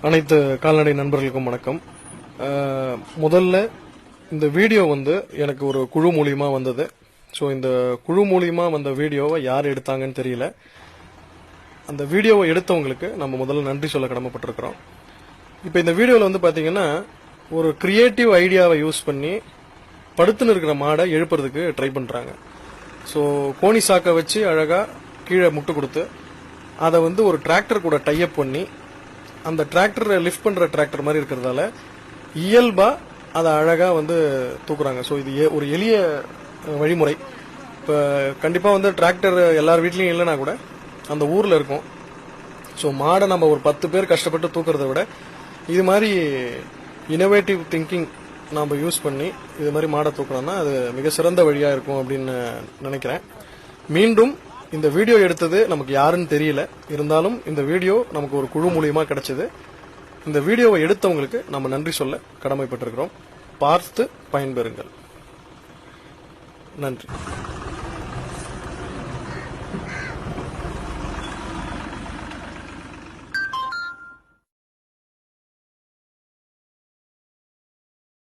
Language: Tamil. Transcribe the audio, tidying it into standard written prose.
அனைத்து கால்நடை நண்பர்களுக்கும் வணக்கம். முதல்ல இந்த வீடியோ எனக்கு ஒரு குழு மூலியமா வந்தது. ஸோ இந்த குழு மூலியமா வந்த வீடியோவை யார் எடுத்தாங்கன்னு தெரியல. அந்த வீடியோவை எடுத்தவங்களுக்கு நம்ம முதல்ல நன்றி சொல்ல கடமைப்பட்டிருக்கிறோம். இப்போ இந்த வீடியோவில் பாத்தீங்கன்னா ஒரு கிரியேட்டிவ் ஐடியாவை யூஸ் பண்ணி படுத்துன்னு இருக்கிற மாடை எழுப்புறதுக்கு ட்ரை பண்றாங்க. ஸோ கோணி சாக்கை வச்சு அழகா கீழே முட்டு கொடுத்து அதை ஒரு டிராக்டர் கூட டைப் பண்ணி அந்த டிராக்டர் லிஃப்ட் பண்ற டிராக்டர் மாதிரி இருக்கிறதால இயல்பா அதை அழகா தூக்குறாங்க. ஸோ இது ஒரு எளிய வழிமுறை. இப்போ கண்டிப்பா டிராக்டர் எல்லார் வீட்லயும் இல்லைன்னா கூட அந்த ஊர்ல இருக்கும். ஸோ மாடை நம்ம ஒரு 10 பேர் கஷ்டப்பட்டு தூக்குறதை விட இது மாதிரி இனோவேட்டிவ் திங்கிங் நாம யூஸ் பண்ணி இது மாதிரி மாடை தூக்கணும்னா அது மிக சிறந்த வழியா இருக்கும் அப்படின்னு நினைக்கிறேன். மீண்டும் இந்த வீடியோ எடுத்தது நமக்கு யாருன்னு தெரியல, இருந்தாலும் இந்த வீடியோ நமக்கு ஒரு குழு மூலியமா கிடைச்சது. இந்த வீடியோவை எடுத்தவங்களுக்கு நம்ம நன்றி சொல்ல கடமைப்பட்டிருக்கிறோம். பார்த்து பயன்பெறுங்கள். நன்றி.